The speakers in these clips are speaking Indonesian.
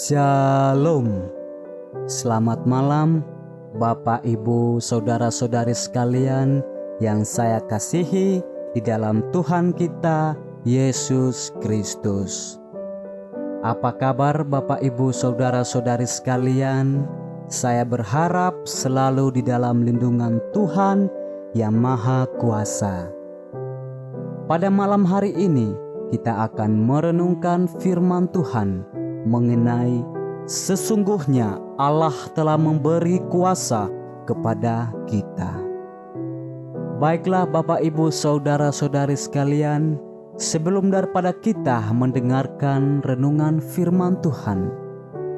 Shalom. Selamat malam Bapak, Ibu, Saudara-saudari sekalian yang saya kasihi di dalam Tuhan kita Yesus Kristus. Apa kabar Bapak, Ibu, Saudara-saudari sekalian? Saya berharap selalu di dalam lindungan Tuhan yang Maha Kuasa. Pada malam hari ini kita akan merenungkan firman Tuhan mengenai sesungguhnya Allah telah memberi kuasa kepada kita. Baiklah Bapak, Ibu, Saudara-saudari sekalian, sebelum daripada kita mendengarkan renungan firman Tuhan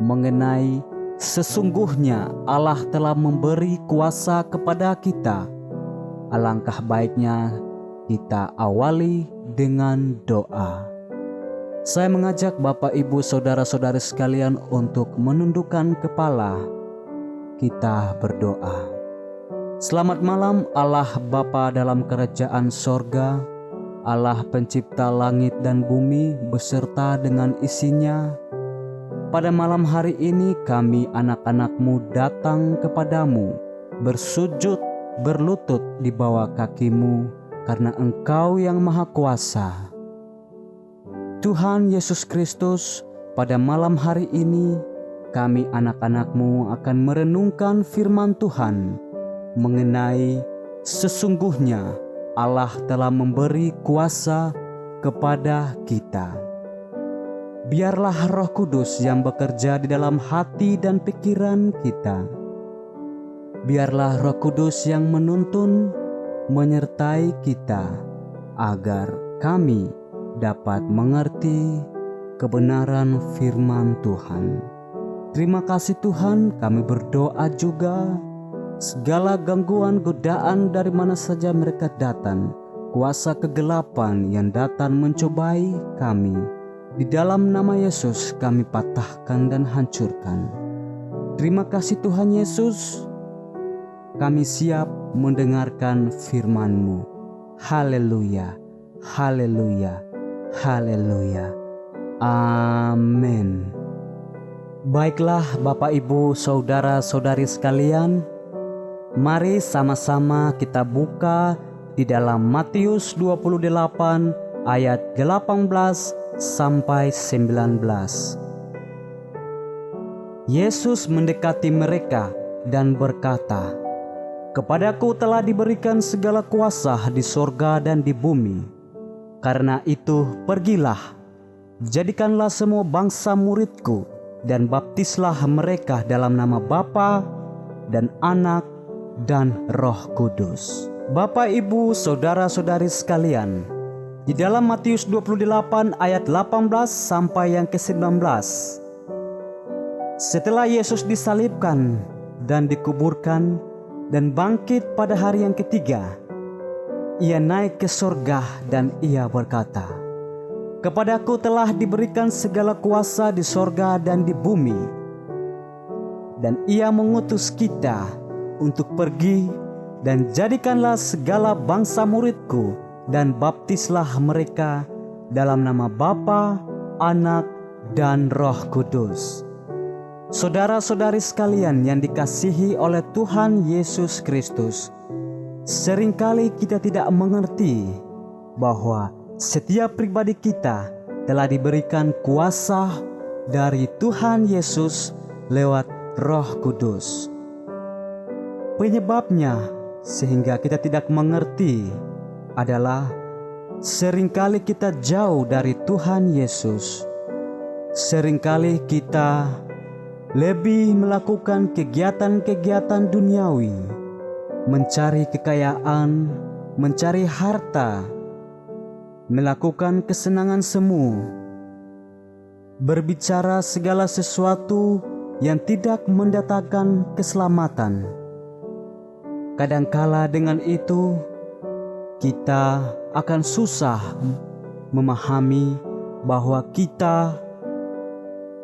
mengenai sesungguhnya Allah telah memberi kuasa kepada kita, alangkah baiknya kita awali dengan doa. Saya mengajak Bapak, Ibu, Saudara-saudari sekalian untuk menundukkan kepala. Kita berdoa. Selamat malam Allah Bapa dalam kerajaan sorga, Allah pencipta langit dan bumi beserta dengan isinya. Pada malam hari ini kami anak-anak-Mu datang kepadamu, bersujud, berlutut di bawah kaki-Mu, karena Engkau yang Maha Kuasa. Tuhan Yesus Kristus, pada malam hari ini kami anak-anak-Mu akan merenungkan firman Tuhan mengenai sesungguhnya Allah telah memberi kuasa kepada kita. Biarlah Roh Kudus yang bekerja di dalam hati dan pikiran kita. Biarlah Roh Kudus yang menuntun, menyertai kita, agar kami dapat mengerti kebenaran firman Tuhan. Terima kasih Tuhan, kami berdoa juga segala gangguan godaan dari mana saja mereka datang, kuasa kegelapan yang datang mencobai kami, di dalam nama Yesus kami patahkan dan hancurkan. Terima kasih Tuhan Yesus, kami siap mendengarkan firman-Mu. Haleluya, haleluya, haleluya. Amin. Baiklah Bapak, Ibu, Saudara-saudari sekalian, mari sama-sama kita buka di dalam Matius 28 ayat 18 sampai 19. Yesus mendekati mereka dan berkata, "Kepadaku telah diberikan segala kuasa di sorga dan di bumi. Karena itu pergilah, jadikanlah semua bangsa muridku, dan baptislah mereka dalam nama Bapa dan Anak dan Roh Kudus." Bapak, Ibu, Saudara-saudari sekalian, di dalam Matius 28 ayat 18 sampai yang ke-19. Setelah Yesus disalibkan dan dikuburkan dan bangkit pada hari yang ketiga, Ia naik ke sorga dan Ia berkata, "Kepadaku telah diberikan segala kuasa di sorga dan di bumi." Dan Ia mengutus kita untuk pergi dan jadikanlah segala bangsa muridku, dan baptislah mereka dalam nama Bapa, Anak, dan Roh Kudus. Saudara-saudari sekalian yang dikasihi oleh Tuhan Yesus Kristus, seringkali kita tidak mengerti bahwa setiap pribadi kita telah diberikan kuasa dari Tuhan Yesus lewat Roh Kudus. Penyebabnya sehingga kita tidak mengerti adalah seringkali kita jauh dari Tuhan Yesus. Seringkali kita lebih melakukan kegiatan-kegiatan duniawi, mencari kekayaan, mencari harta, melakukan kesenangan semu, berbicara segala sesuatu yang tidak mendatangkan keselamatan. Kadangkala dengan itu kita akan susah memahami bahwa kita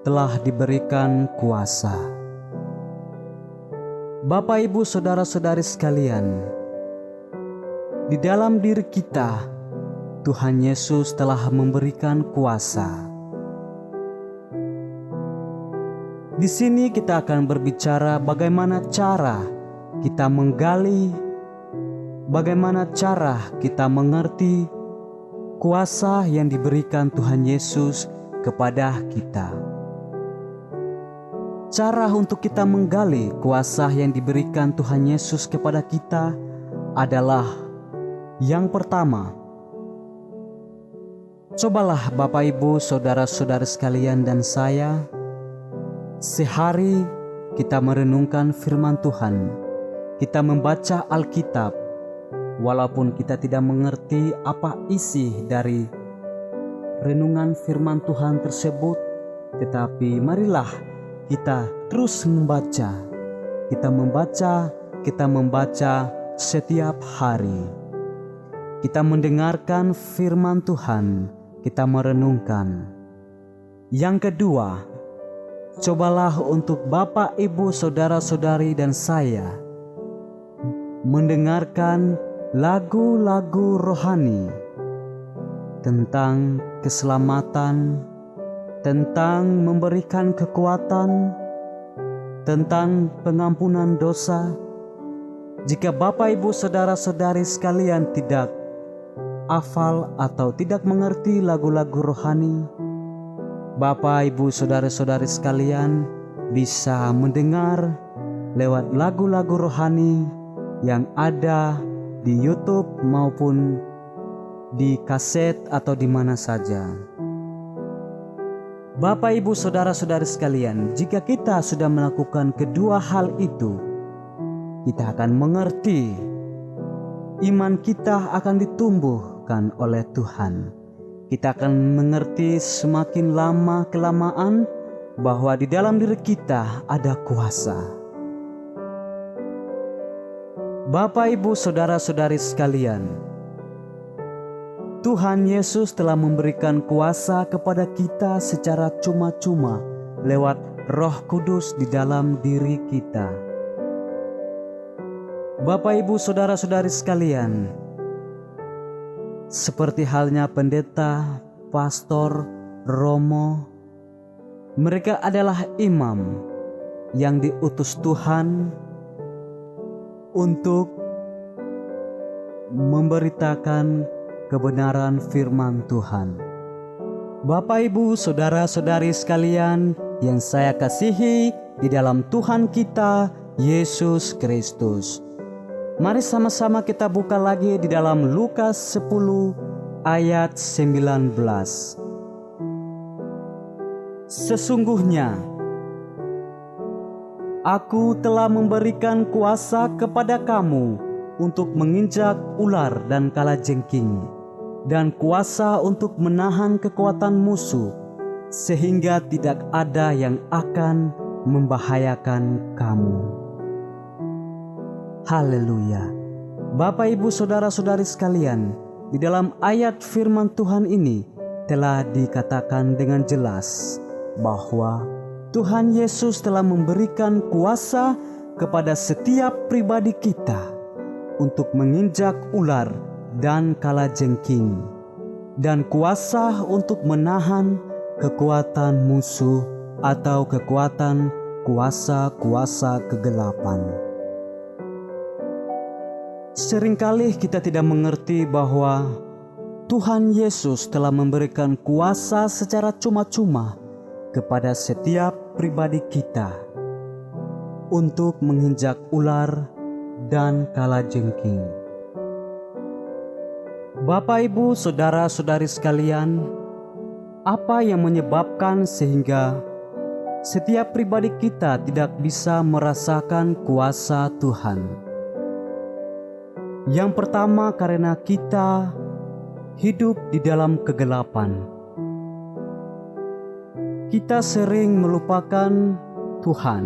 telah diberikan kuasa. Bapak, Ibu, Saudara-saudari sekalian, di dalam diri kita Tuhan Yesus telah memberikan kuasa. Di sini kita akan berbicara bagaimana cara kita menggali, bagaimana cara kita mengerti kuasa yang diberikan Tuhan Yesus kepada kita. Cara untuk kita menggali kuasa yang diberikan Tuhan Yesus kepada kita adalah yang pertama, cobalah Bapak Ibu, saudara-saudara sekalian dan saya, sehari kita merenungkan firman Tuhan, kita membaca Alkitab, walaupun kita tidak mengerti apa isi dari renungan firman Tuhan tersebut, tetapi marilah kita terus membaca. Kita membaca setiap hari. Kita mendengarkan firman Tuhan, kita merenungkan. Yang kedua, cobalah untuk Bapak, Ibu, saudara-saudari dan saya mendengarkan lagu-lagu rohani tentang keselamatan, tentang memberikan kekuatan, tentang pengampunan dosa. Jika Bapak, Ibu, saudara-saudari sekalian tidak hafal atau tidak mengerti lagu-lagu rohani, Bapak, Ibu, saudara-saudari sekalian bisa mendengar lewat lagu-lagu rohani yang ada di YouTube maupun di kaset atau di mana saja. Bapak, Ibu, saudara-saudari sekalian, jika kita sudah melakukan kedua hal itu, kita akan mengerti, iman kita akan ditumbuhkan oleh Tuhan. Kita akan mengerti semakin lama kelamaan bahwa di dalam diri kita ada kuasa. Bapak, Ibu, saudara-saudari sekalian, Tuhan Yesus telah memberikan kuasa kepada kita secara cuma-cuma lewat Roh Kudus di dalam diri kita. Bapak, Ibu, saudara-saudari sekalian, seperti halnya pendeta, pastor, romo, mereka adalah imam yang diutus Tuhan untuk memberitakan kebenaran firman Tuhan. Bapak, Ibu, saudara-saudari sekalian yang saya kasihi di dalam Tuhan kita Yesus Kristus, mari sama-sama kita buka lagi di dalam Lukas 10 ayat 19. Sesungguhnya Aku telah memberikan kuasa kepada kamu untuk menginjak ular dan kalajengking, dan kuasa untuk menahan kekuatan musuh, sehingga tidak ada yang akan membahayakan kamu. Haleluya. Bapak, Ibu, saudara-saudari sekalian, di dalam ayat firman Tuhan ini telah dikatakan dengan jelas bahwa Tuhan Yesus telah memberikan kuasa kepada setiap pribadi kita untuk menginjak ular dan kalajengking, dan kuasa untuk menahan kekuatan musuh atau kekuatan kuasa-kuasa kegelapan. Seringkali kita tidak mengerti bahwa Tuhan Yesus telah memberikan kuasa secara cuma-cuma kepada setiap pribadi kita untuk menginjak ular dan kalajengking. Bapak, Ibu, saudara-saudari sekalian, apa yang menyebabkan sehingga setiap pribadi kita tidak bisa merasakan kuasa Tuhan? Yang pertama, karena kita hidup di dalam kegelapan. Kita sering melupakan Tuhan.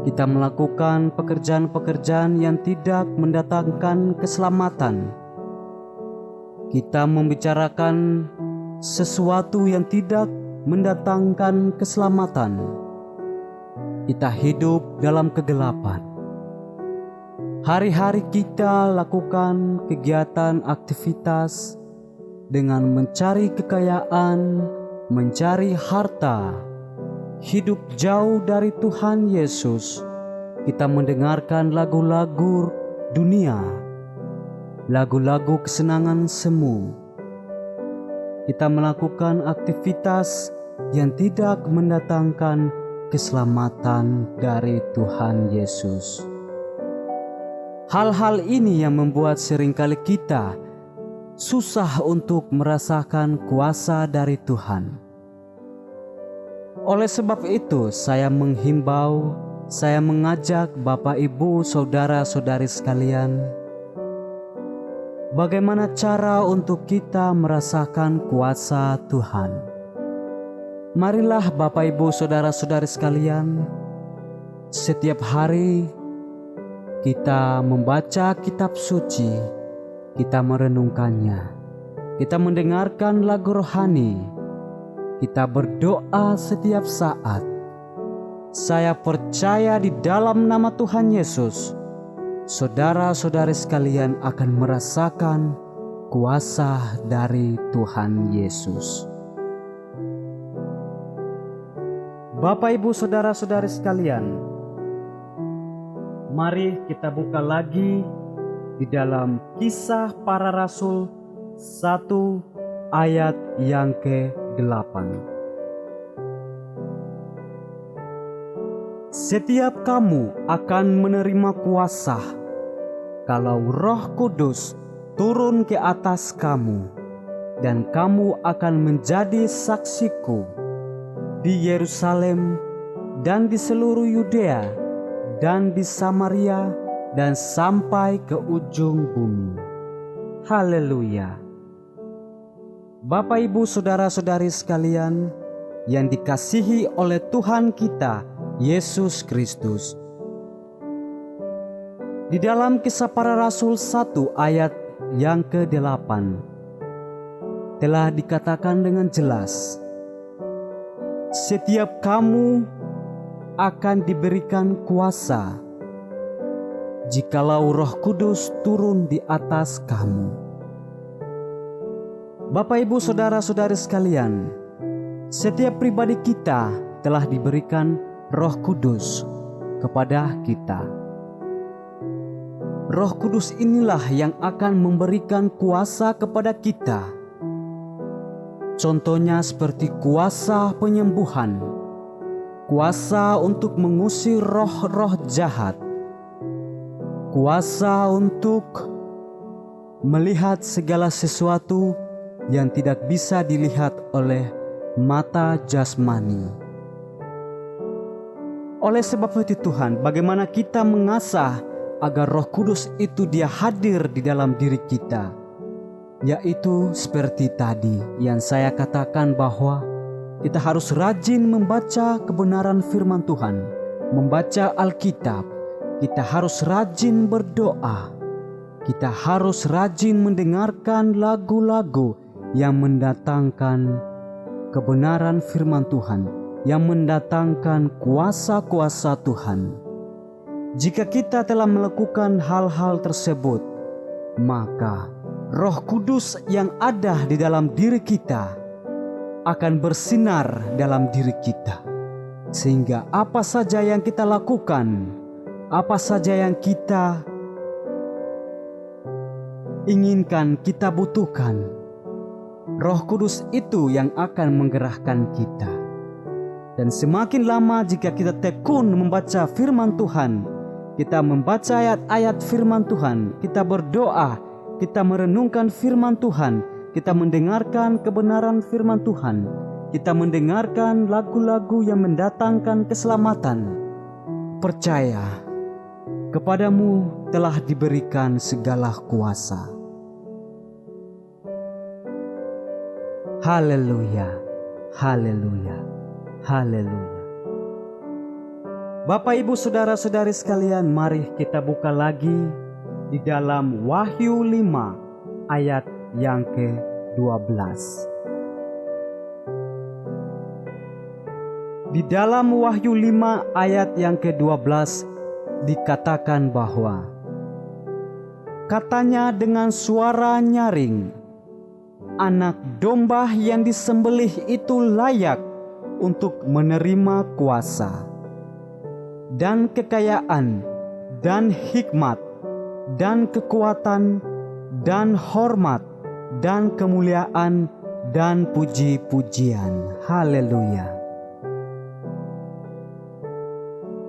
Kita melakukan pekerjaan-pekerjaan yang tidak mendatangkan keselamatan. Kita membicarakan sesuatu yang tidak mendatangkan keselamatan. Kita hidup dalam kegelapan. Hari-hari kita lakukan kegiatan aktivitas dengan mencari kekayaan, mencari harta, hidup jauh dari Tuhan Yesus, kita mendengarkan lagu-lagu dunia, lagu-lagu kesenangan semu. Kita melakukan aktivitas yang tidak mendatangkan keselamatan dari Tuhan Yesus. Hal-hal ini yang membuat seringkali kita susah untuk merasakan kuasa dari Tuhan. Oleh sebab itu, saya menghimbau, saya mengajak Bapak, Ibu, saudara-saudari sekalian, bagaimana cara untuk kita merasakan kuasa Tuhan. Marilah Bapak, Ibu, saudara-saudari sekalian, setiap hari kita membaca kitab suci, kita merenungkannya, kita mendengarkan lagu rohani, kita berdoa setiap saat. Saya percaya di dalam nama Tuhan Yesus, saudara-saudari sekalian akan merasakan kuasa dari Tuhan Yesus. Bapak, Ibu, saudara-saudari sekalian, mari kita buka lagi di dalam Kisah Para Rasul 1 ayat yang ke-8. Setiap kamu akan menerima kuasa kalau Roh Kudus turun ke atas kamu, dan kamu akan menjadi saksiku di Yerusalem dan di seluruh Yudea dan di Samaria dan sampai ke ujung bumi. Haleluya. Bapak, Ibu, saudara-saudari sekalian yang dikasihi oleh Tuhan kita Yesus Kristus, di dalam Kisah Para Rasul 1 ayat yang ke-8 telah dikatakan dengan jelas, setiap kamu akan diberikan kuasa jikalau Roh Kudus turun di atas kamu. Bapak, Ibu, saudara-saudari sekalian, setiap pribadi kita telah diberikan Roh Kudus kepada kita. Roh Kudus inilah yang akan memberikan kuasa kepada kita. Contohnya seperti kuasa penyembuhan, kuasa untuk mengusir roh-roh jahat, kuasa untuk melihat segala sesuatu yang tidak bisa dilihat oleh mata jasmani. Oleh sebab itu Tuhan, bagaimana kita mengasah agar Roh Kudus itu dia hadir di dalam diri kita, yaitu seperti tadi yang saya katakan bahwa kita harus rajin membaca kebenaran firman Tuhan, membaca Alkitab. Kita harus rajin berdoa. Kita harus rajin mendengarkan lagu-lagu yang mendatangkan kebenaran firman Tuhan, yang mendatangkan kuasa-kuasa Tuhan. Jika kita telah melakukan hal-hal tersebut, maka Roh Kudus yang ada di dalam diri kita akan bersinar dalam diri kita, sehingga apa saja yang kita lakukan, apa saja yang kita inginkan, kita butuhkan, Roh Kudus itu yang akan menggerakkan kita. Dan semakin lama jika kita tekun membaca firman Tuhan, kita membaca ayat-ayat firman Tuhan, kita berdoa, kita merenungkan firman Tuhan, kita mendengarkan kebenaran firman Tuhan, kita mendengarkan lagu-lagu yang mendatangkan keselamatan, percaya, kepadamu telah diberikan segala kuasa. Haleluya, haleluya, haleluya. Bapak, Ibu, saudara-saudari sekalian, mari kita buka lagi di dalam Wahyu 5 ayat yang ke-12. Di dalam Wahyu 5 ayat yang ke-12 dikatakan bahwa katanya dengan suara nyaring, anak domba yang disembelih itu layak untuk menerima kuasa dan kekayaan dan hikmat dan kekuatan dan hormat dan kemuliaan dan puji-pujian. Haleluya.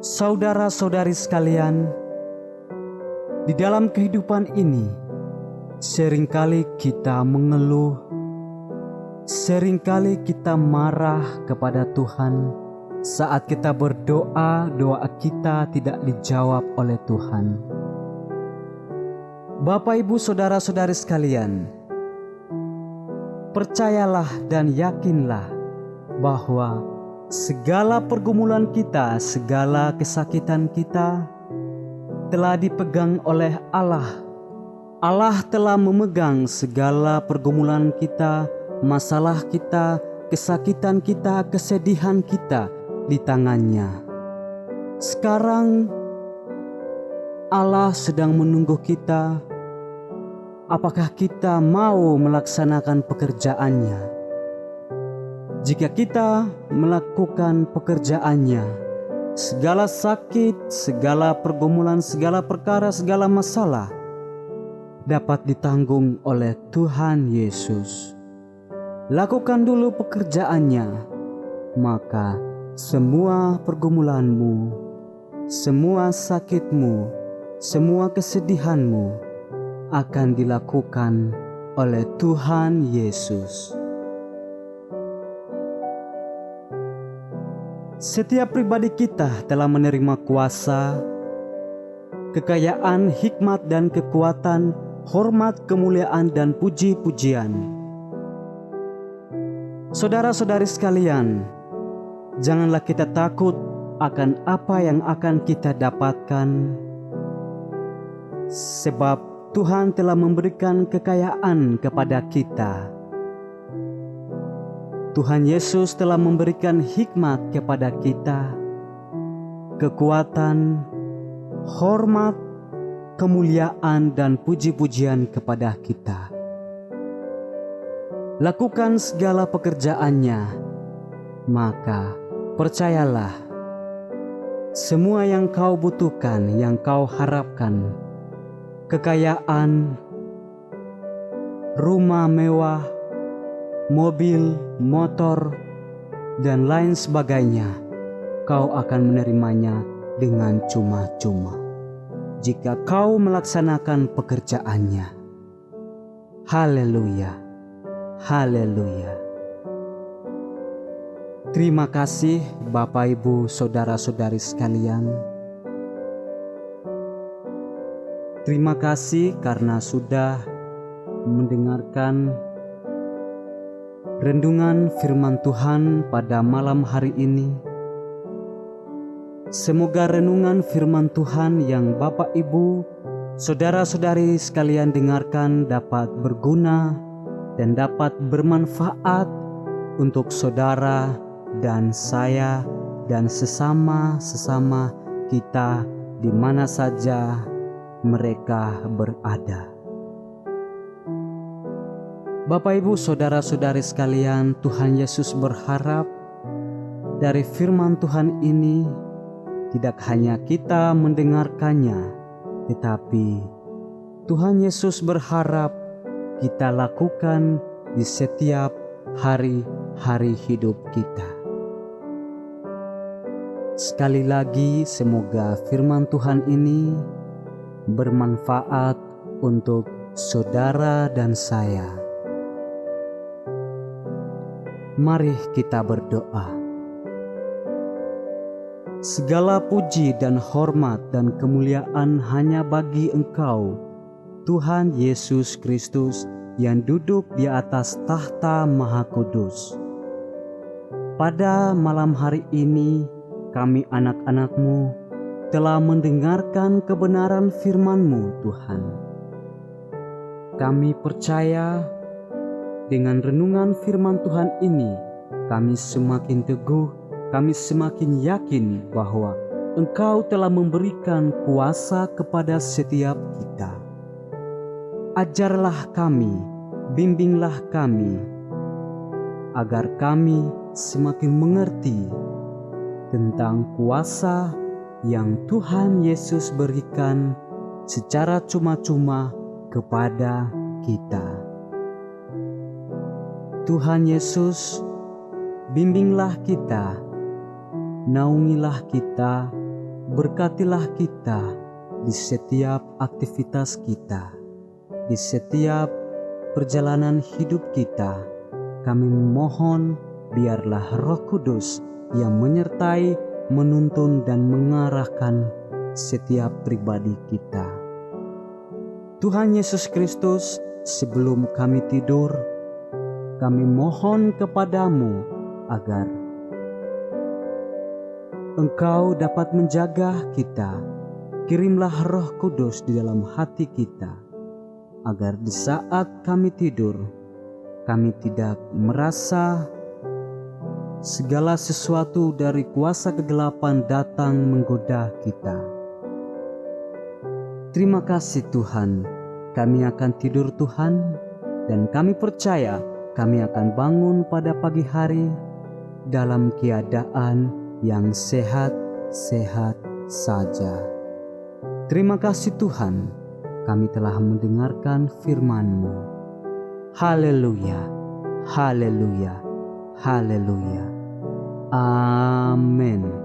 Saudara-saudari sekalian, di dalam kehidupan ini seringkali kita mengeluh, seringkali kita marah kepada Tuhan saat kita berdoa, doa kita tidak dijawab oleh Tuhan. Bapak, Ibu, saudara-saudari sekalian, percayalah dan yakinlah bahwa segala pergumulan kita, segala kesakitan kita telah dipegang oleh Allah. Allah telah memegang segala pergumulan kita, masalah kita, kesakitan kita, kesedihan kita di tangannya. Sekarang Allah sedang menunggu kita. Apakah kita mau melaksanakan pekerjaannya? Jika kita melakukan pekerjaannya, segala sakit, segala pergumulan, segala perkara, segala masalah dapat ditanggung oleh Tuhan Yesus. Lakukan dulu pekerjaannya, maka semua pergumulanmu, semua sakitmu, semua kesedihanmu akan dilakukan oleh Tuhan Yesus. Setiap pribadi kita telah menerima kuasa, kekayaan, hikmat dan kekuatan, hormat, kemuliaan dan puji-pujian. Saudara-saudari sekalian, janganlah kita takut akan apa yang akan kita dapatkan, sebab Tuhan telah memberikan kekayaan kepada kita. Tuhan Yesus telah memberikan hikmat kepada kita, kekuatan, hormat, kemuliaan dan puji-pujian kepada kita. Lakukan segala pekerjaannya, maka percayalah, semua yang kau butuhkan, yang kau harapkan, kekayaan, rumah mewah, mobil, motor, dan lain sebagainya, kau akan menerimanya dengan cuma-cuma jika kau melaksanakan pekerjaannya. Haleluya, haleluya. Terima kasih Bapak, Ibu, saudara-saudari sekalian. Terima kasih karena sudah mendengarkan renungan firman Tuhan pada malam hari ini. Semoga renungan firman Tuhan yang Bapak, Ibu, saudara-saudari sekalian dengarkan dapat berguna dan dapat bermanfaat untuk saudara dan saya dan sesama-sesama kita di mana saja mereka berada. Bapak, Ibu, saudara-saudari sekalian, Tuhan Yesus berharap dari firman Tuhan ini tidak hanya kita mendengarkannya, tetapi Tuhan Yesus berharap kita lakukan di setiap hari-hari hidup kita. Sekali lagi, semoga firman Tuhan ini bermanfaat untuk saudara dan saya. Mari kita berdoa. Segala puji dan hormat dan kemuliaan hanya bagi Engkau, Tuhan Yesus Kristus, yang duduk di atas tahta Maha Kudus. Pada malam hari ini, kami anak-anak-Mu telah mendengarkan kebenaran firman-Mu, Tuhan. Kami percaya dengan renungan firman Tuhan ini, kami semakin teguh, kami semakin yakin bahwa Engkau telah memberikan kuasa kepada setiap kita. Ajarlah kami, bimbinglah kami, agar kami semakin mengerti tentang kuasa yang Tuhan Yesus berikan secara cuma-cuma kepada kita. Tuhan Yesus, bimbinglah kita, naungilah kita, berkatilah kita di setiap aktivitas kita, di setiap perjalanan hidup kita. Kami mohon biarlah Roh Kudus yang menyertai, menuntun dan mengarahkan setiap pribadi kita. Tuhan Yesus Kristus, sebelum kami tidur, kami mohon kepadamu agar Engkau dapat menjaga kita. Kirimlah Roh Kudus di dalam hati kita, agar di saat kami tidur, kami tidak merasa segala sesuatu dari kuasa kegelapan datang menggoda kita. Terima kasih Tuhan, kami akan tidur Tuhan, dan kami percaya kami akan bangun pada pagi hari dalam keadaan yang sehat-sehat saja. Terima kasih Tuhan, kami telah mendengarkan firman-Mu. Haleluya, haleluya, haleluya. Amin.